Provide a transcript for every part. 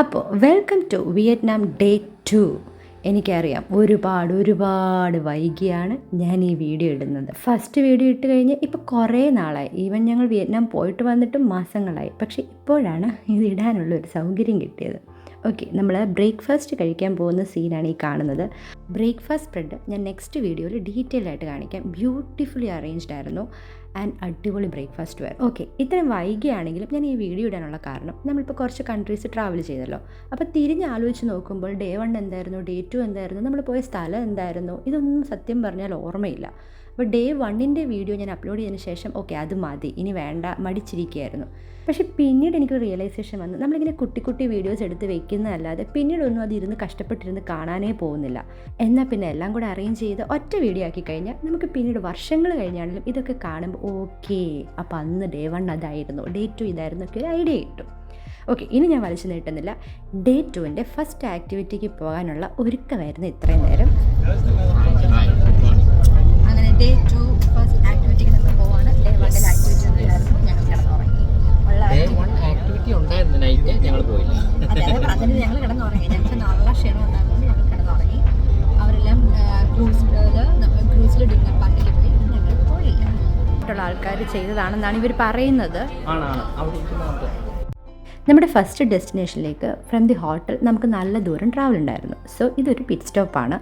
അപ്പോൾ welcome to Vietnam day 2. എനിക്കറിയാം ഒരുപാട് വൈകിയാണ് ഞാൻ ഈ വീഡിയോ ഇടുന്നത്. ഫസ്റ്റ് വീഡിയോ ഇട്ട് കഴിഞ്ഞ് ഇപ്പോൾ കുറേ നാളായി. ഈവൻ ഞങ്ങൾ വിയറ്റ്നാം പോയിട്ട് വന്നിട്ട് മാസങ്ങളായി. പക്ഷേ ഇപ്പോഴാണ് ഇത് ഇടാനുള്ളൊരു സൗകര്യം കിട്ടിയത്. ഓക്കെ, നമ്മൾ ബ്രേക്ക്ഫാസ്റ്റ് കഴിക്കാൻ പോകുന്ന സീനാണ് ഈ കാണുന്നത്. ബ്രേക്ക്ഫാസ്റ്റ് സ്പ്രെഡ് ഞാൻ നെക്സ്റ്റ് വീഡിയോയിൽ ഡീറ്റെയിൽ ആയിട്ട് കാണിക്കാം. ബ്യൂട്ടിഫുള്ളി അറേഞ്ച്ഡ് ആയിരുന്നു ആൻഡ് അടിപൊളി ബ്രേക്ക്ഫാസ്റ്റ് വരും. ഓക്കെ, ഇത്രയും വൈകിയാണെങ്കിലും ഞാൻ ഈ വീഡിയോ ഇടാനുള്ള കാരണം നമ്മളിപ്പോൾ കുറച്ച് കൺട്രീസ് ട്രാവൽ ചെയ്തല്ലോ. അപ്പോൾ തിരിഞ്ഞ് ആലോചിച്ച് നോക്കുമ്പോൾ ഡേ 1 എന്തായിരുന്നു, ഡേ 2 എന്തായിരുന്നു, നമ്മൾ പോയ സ്ഥലം എന്തായിരുന്നു, ഇതൊന്നും സത്യം പറഞ്ഞാൽ ഓർമ്മയില്ല. അപ്പോൾ ഡേ 1ൻ്റെ വീഡിയോ ഞാൻ അപ്ലോഡ് ചെയ്തതിന് ശേഷം ഓക്കെ അത് മതി, ഇനി വേണ്ട, മടിച്ചിരിക്കുകയായിരുന്നു. പക്ഷേ പിന്നീട് എനിക്ക് റിയലൈസേഷൻ വന്നു, നമ്മളിങ്ങനെ കുട്ടി വീഡിയോസ് എടുത്ത് വെക്കുന്നതല്ലാതെ പിന്നീടൊന്നും അതിരുന്ന് കഷ്ടപ്പെട്ടിരുന്ന് കാണാനേ പോകുന്നില്ല. എന്നാൽ പിന്നെ എല്ലാം കൂടെ അറേഞ്ച് ചെയ്ത് ഒറ്റ വീഡിയോ ആക്കി കഴിഞ്ഞാൽ നമുക്ക് പിന്നീട് വർഷങ്ങൾ കഴിഞ്ഞാണെങ്കിലും ഇതൊക്കെ കാണുമ്പോൾ ഓക്കെ അപ്പോൾ അന്ന് ഡേ 1 അതായിരുന്നു, ഡേ 2 ഇതായിരുന്നു ഒക്കെ ഒരു ഐഡിയ കിട്ടും. ഓക്കെ, ഇനി ഞാൻ വലിച്ചു നീട്ടുന്നില്ല. ഡേ 2ൻ്റെ ഫസ്റ്റ് ആക്ടിവിറ്റിക്ക് പോകാനുള്ള ഒരുക്കമായിരുന്നു ഇത്രയും നേരം. അങ്ങനെ ഡേ 2 ഫസ്റ്റ് ആക്ടിവിറ്റിക്ക് നമ്മൾ പോവാണ്. ഡേ 1ൽ ആക്ടിവിറ്റി ഒന്നുമില്ലായിരുന്നു, ഞങ്ങൾ കിടന്നുറങ്ങി. ആക്ടിവിറ്റി ഉണ്ടായിരുന്നു, നൈറ്റ് ഞങ്ങൾ പോയില്ല. അതെ, അതിന് ഞങ്ങൾ കിടന്നുറങ്ങി. ഞങ്ങൾക്ക് നല്ല ക്ഷീണം ഉണ്ടായിരുന്നു, ഞങ്ങൾ കിടന്നുറങ്ങി. അവരെല്ലാം ക്രൂസിൽ ഡിന്നർ പാർട്ടിക്ക് പോയി, ഞങ്ങൾ പോയില്ല. മറ്റുള്ള ആൾക്കാർ ചെയ്തതാണെന്നാണ് ഇവർ പറയുന്നത്. നമ്മുടെ ഫസ്റ്റ് ഡെസ്റ്റിനേഷനിലേക്ക് ഫ്രം ദി ഹോട്ടൽ നമുക്ക് നല്ല ദൂരം ട്രാവൽ ഉണ്ടായിരുന്നു. സോ ഇതൊരു പിറ്റ് സ്റ്റോപ്പാണ്.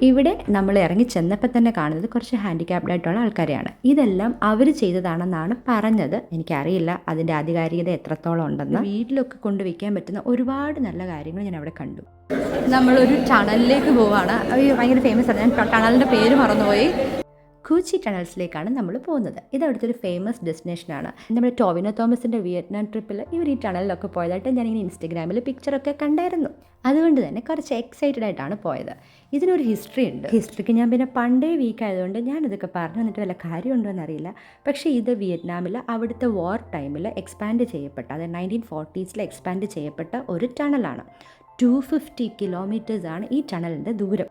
ഇവിടെ നമ്മൾ ഇറങ്ങി ചെന്നപ്പോൾ തന്നെ കാണുന്നത് കുറച്ച് ഹാൻഡിക്യാപ്ഡ് ആയിട്ടുള്ള ആൾക്കാരെയാണ്. ഇതെല്ലാം അവർ ചെയ്തതാണെന്നാണ് പറഞ്ഞത്. എനിക്കറിയില്ല അതിൻ്റെ ആധികാരികത എത്രത്തോളം ഉണ്ടെന്ന്. വീട്ടിലൊക്കെ കൊണ്ടുവയ്ക്കാൻ പറ്റുന്ന ഒരുപാട് നല്ല കാര്യങ്ങൾ ഞാൻ അവിടെ കണ്ടു. നമ്മളൊരു ടണലിലേക്ക് പോവുകയാണ്. ഭയങ്കര ഫേമസ് ആണ്. ഞാൻ ടണലിൻ്റെ പേര് മറന്നുപോയി. കൂച്ചി ടണൽസിലേക്കാണ് നമ്മൾ പോകുന്നത്. ഇത് അവിടുത്തെ ഒരു ഫേമസ് ഡെസ്റ്റിനേഷനാണ്. നമ്മുടെ ടോവിനോ തോമസിൻ്റെ വിയറ്റ്നാം ട്രിപ്പിൽ ഇവർ ഈ ടണലിലൊക്കെ പോയതായിട്ട് ഞാനിങ്ങനെ ഇൻസ്റ്റഗ്രാമിൽ പിക്ചറൊക്കെ കണ്ടായിരുന്നു. അതുകൊണ്ട് തന്നെ കുറച്ച് എക്സൈറ്റഡ് ആയിട്ടാണ് പോയത്. ഇതിനൊരു ഹിസ്റ്ററി ഉണ്ട്. ഹിസ്റ്ററിക്ക് ഞാൻ പിന്നെ പണ്ടേ വീക്ക് ആയതുകൊണ്ട് ഞാനിതൊക്കെ പറഞ്ഞു വന്നിട്ട് വല്ല കാര്യമുണ്ടോ എന്നറിയില്ല. പക്ഷേ ഇത് വിയറ്റ്നാമിൽ അവിടുത്തെ വാർ ടൈമിൽ എക്സ്പാൻഡ് ചെയ്യപ്പെട്ട, അതായത് 1940s എക്സ്പാൻഡ് ചെയ്യപ്പെട്ട ഒരു ടണലാണ്. 250 കിലോമീറ്റേഴ്സാണ് ഈ ടണലിൻ്റെ ദൂരം.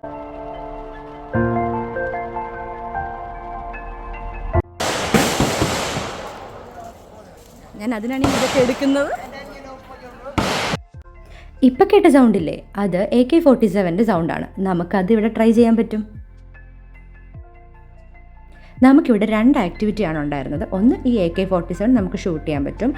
ഞാൻ അതിനാണ് ഇതൊക്കെ എടുക്കുന്നത്. ഇപ്പം കേട്ട സൗണ്ടില്ലേ, അത് AK-47 സൗണ്ടാണ്. നമുക്കത് ഇവിടെ ട്രൈ ചെയ്യാൻ പറ്റും. നമുക്കിവിടെ 2 ആക്ടിവിറ്റിയാണ് ഉണ്ടായിരുന്നത്. ഒന്ന് ഈ AK-47 നമുക്ക് ഷൂട്ട് ചെയ്യാൻ പറ്റും.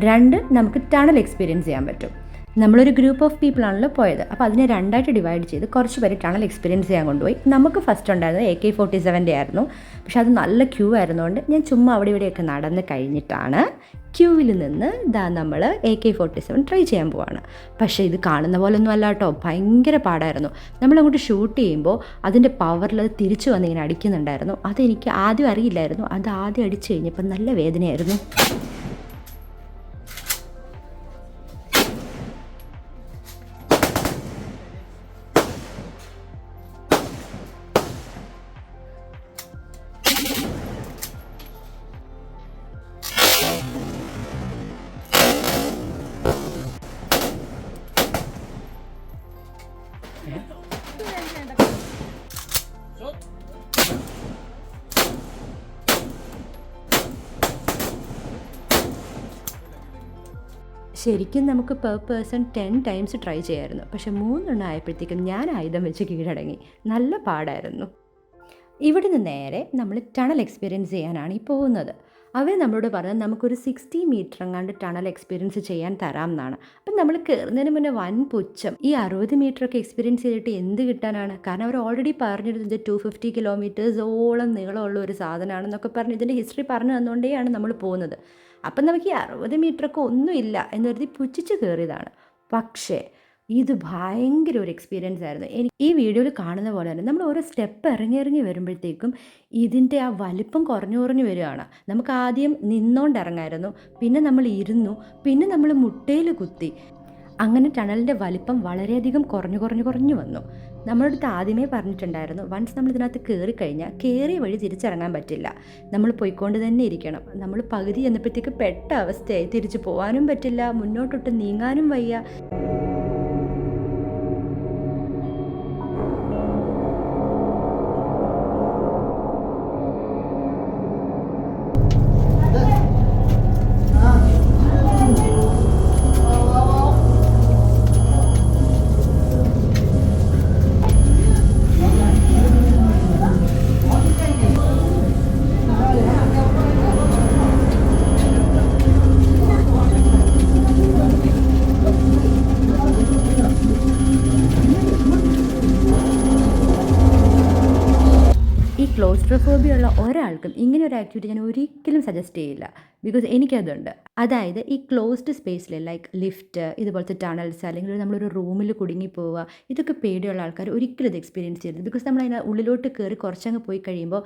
2 നമുക്ക് ടണൽ എക്സ്പീരിയൻസ് ചെയ്യാൻ പറ്റും. നമ്മളൊരു ഗ്രൂപ്പ് ഓഫ് പീപ്പിൾ ആണല്ലോ പോയത്. അപ്പോൾ അതിനെ 2ആയിട്ട് ഡിവൈഡ് ചെയ്ത് കുറച്ച് പേര് ടണൽ എക്സ്പീരിയൻസ് ചെയ്യാൻ കൊണ്ടുപോയി. നമുക്ക് ഫസ്റ്റ് ഉണ്ടായിരുന്നത് AK-47 ആയിരുന്നു. പക്ഷെ അത് നല്ല ക്യൂ ആയിരുന്നുകൊണ്ട് ഞാൻ ചുമ്മാ അവിടെ ഇവിടെയൊക്കെ നടന്ന് കഴിഞ്ഞിട്ടാണ് ക്യൂവിൽ നിന്ന് നമ്മൾ AK-47 ട്രൈ ചെയ്യാൻ പോവാണ്. പക്ഷേ ഇത് കാണുന്ന പോലെ ഒന്നും അല്ല കേട്ടോ, ഭയങ്കര പാടായിരുന്നു. നമ്മളങ്ങോട്ട് ഷൂട്ട് ചെയ്യുമ്പോൾ അതിൻ്റെ പവറിൽ അത് തിരിച്ചു വന്നിങ്ങനെ അടിക്കുന്നുണ്ടായിരുന്നു. അതെനിക്ക് ആദ്യം അറിയില്ലായിരുന്നു. അത് ആദ്യം അടിച്ചു കഴിഞ്ഞപ്പോൾ നല്ല വേദനയായിരുന്നു. ശരിക്കും നമുക്ക് പെർ പേഴ്സൺ 10 ടൈംസ് ട്രൈ ചെയ്യാമായിരുന്നു. പക്ഷെ 3 ആയപ്പോഴത്തേക്കും ഞാൻ ആയുധം വെച്ച് കീഴടങ്ങി. നല്ല പാടായിരുന്നു. ഇവിടെ നിന്ന് നേരെ നമ്മൾ ടണൽ എക്സ്പീരിയൻസ് ചെയ്യാനാണ് ഈ പോകുന്നത്. അവർ നമ്മളോട് പറഞ്ഞത് നമുക്കൊരു 60 മീറ്റർ എങ്ങാണ്ട് ടണൽ എക്സ്പീരിയൻസ് ചെയ്യാൻ തരാം എന്നാണ്. അപ്പം നമ്മൾ കയറുന്നതിന് മുന്നേ വൻ പുച്ഛം. ഈ 60 മീറ്ററൊക്കെ എക്സ്പീരിയൻസ് ചെയ്തിട്ട് എന്ത് കിട്ടാനാണ്? കാരണം അവർ ഓൾറെഡി പറഞ്ഞിരുന്നത് 250 കിലോമീറ്റേഴ്സോളം നീളമുള്ള ഒരു സാധനമാണെന്നൊക്കെ പറഞ്ഞ് ഇതിൻ്റെ ഹിസ്റ്ററി പറഞ്ഞു തന്നുകൊണ്ടേയാണ് നമ്മൾ പോകുന്നത്. അപ്പം നമുക്ക് ഈ 60 മീറ്ററൊക്കെ ഒന്നുമില്ല എന്ന് കരുതി പുച്ഛിച്ച് കയറിയതാണ്. പക്ഷേ ഇത് ഭയങ്കര ഒരു എക്സ്പീരിയൻസ് ആയിരുന്നു. എനിക്ക് ഈ വീഡിയോയിൽ കാണുന്ന പോലെ തന്നെ നമ്മൾ ഓരോ സ്റ്റെപ്പ് ഇറങ്ങി വരുമ്പോഴത്തേക്കും ഇതിൻ്റെ ആ വലിപ്പം കുറഞ്ഞു വരികയാണ്. നമുക്ക് ആദ്യം നിന്നോണ്ട് ഇറങ്ങായിരുന്നു, പിന്നെ നമ്മൾ ഇരുന്നു, പിന്നെ നമ്മൾ മുട്ടയിൽ കുത്തി. അങ്ങനെ ടണലിൻ്റെ വലിപ്പം വളരെയധികം കുറഞ്ഞു വന്നു. നമ്മളടുത്ത് ആദ്യമേ പറഞ്ഞിട്ടുണ്ടായിരുന്നു, വൺസ് നമ്മൾ ഇതിനകത്ത് കയറിക്കഴിഞ്ഞാൽ കയറിയ വഴി തിരിച്ചിറങ്ങാൻ പറ്റില്ല, നമ്മൾ പോയിക്കൊണ്ട് തന്നെ ഇരിക്കണം. നമ്മൾ പകുതി എന്നപ്പോഴത്തേക്ക് പെട്ട അവസ്ഥയായി. തിരിച്ചു പോകാനും പറ്റില്ല, മുന്നോട്ടൊട്ട് നീങ്ങാനും വയ്യ. ക്ലോസ്ട്രോഫോബിയ ഉള്ള ഒരാൾക്കും ഇങ്ങനെ ഒരു ആക്ടിവിറ്റി ഞാൻ ഒരിക്കലും സജസ്റ്റ് ചെയ്യില്ല. ബിക്കോസ് എനിക്കതുണ്ട്. അതായത് ഈ ക്ലോസ്ഡ് സ്പേസിൽ ലൈക്ക് ലിഫ്റ്റ്, ഇതുപോലത്തെ ടണൽസ്, അല്ലെങ്കിൽ നമ്മളൊരു റൂമിൽ കുടുങ്ങി പോവുക, ഇതൊക്കെ പേടിയുള്ള ആൾക്കാർ ഒരിക്കലും ഇത് എക്സ്പീരിയൻസ് ചെയ്യരുത്. ബിക്കോസ് നമ്മൾ അതിന് ഉള്ളിലോട്ട് കയറി കുറച്ചങ്ങ് പോയി കഴിയുമ്പോൾ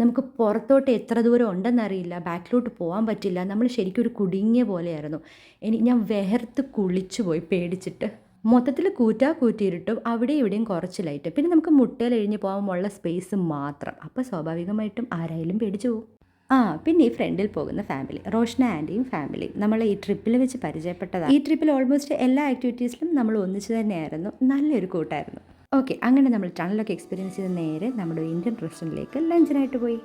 നമുക്ക് പുറത്തോട്ട് എത്ര ദൂരം ഉണ്ടെന്നറിയില്ല, ബാക്കിലോട്ട് പോകാൻ പറ്റില്ല. നമ്മൾ ശരിക്കും ഒരു കുടുങ്ങിയ പോലെയായിരുന്നു. ഞാൻ വിയർത്ത് കുളിച്ചു പോയി പേടിച്ചിട്ട്. മൊത്തത്തിൽ കൂറ്റിയിരുട്ടും, അവിടെയും ഇവിടെയും കുറച്ച് ലൈറ്റ്, പിന്നെ നമുക്ക് മുട്ടയിൽ എഴിഞ്ഞ് പോകാനുള്ള സ്പേസ് മാത്രം. അപ്പോൾ സ്വാഭാവികമായിട്ടും ആരായാലും പേടിച്ചു പോകും. പിന്നെ ഈ ഫ്രണ്ടിൽ പോകുന്ന ഫാമിലി, റോഷ്ന ആൻറ്റിയും ഫാമിലിയും നമ്മൾ ഈ ട്രിപ്പിൽ വെച്ച് പരിചയപ്പെട്ടതാണ്. ഈ ട്രിപ്പിൽ ഓൾമോസ്റ്റ് എല്ലാ ആക്ടിവിറ്റീസിലും നമ്മൾ ഒന്നിച്ച് തന്നെയായിരുന്നു. നല്ലൊരു കൂട്ടായിരുന്നു. ഓക്കെ, അങ്ങനെ നമ്മൾ ടണലൊക്കെ എക്സ്പീരിയൻസ് ചെയ്ത് നേരെ നമ്മുടെ ഇന്ത്യൻ റെസ്റ്റോറൻറ്റിലേക്ക് ലഞ്ചിനായിട്ട് പോയി.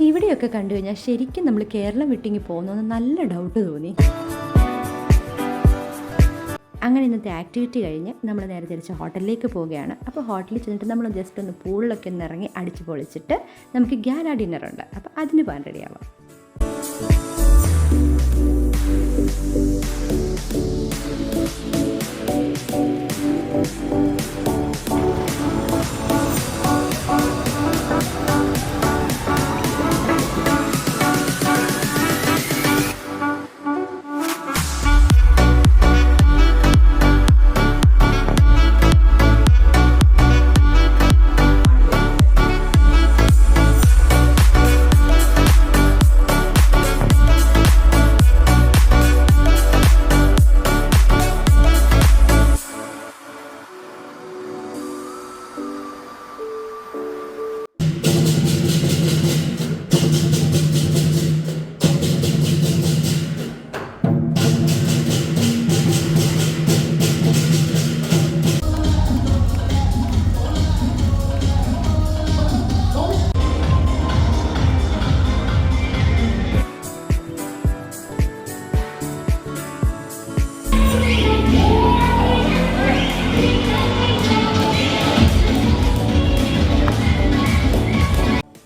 ഇവിടെയൊക്കെ കണ്ടു കഴിഞ്ഞാൽ ശരിക്കും നമ്മൾ കേരളം വിട്ടിങ്ങി പോകുന്നതെന്ന് നല്ല ഡൗട്ട് തോന്നി. അങ്ങനെ ഇന്നത്തെ ആക്ടിവിറ്റി കഴിഞ്ഞ് നമ്മൾ നേരെ തിരിച്ച് ഹോട്ടലിലേക്ക് പോവുകയാണ്. അപ്പോൾ ഹോട്ടലിൽ ചെന്നിട്ട് നമ്മൾ ജസ്റ്റ് ഒന്ന് പൂളിലൊക്കെ ഒന്ന് ഇറങ്ങി അടിച്ച് പൊളിച്ചിട്ട് നമുക്ക് ഗാല ഡിന്നറുണ്ട്, അപ്പോൾ അതിന് പോകാൻ റെഡിയാവാം.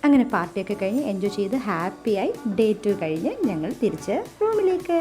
അങ്ങനെ പാർട്ടിയൊക്കെ കഴിഞ്ഞ് എൻജോയ് ചെയ്ത് ഹാപ്പിയായി ഡേ 2 കഴിഞ്ഞ് ഞങ്ങൾ തിരിച്ച് റൂമിലേക്ക്.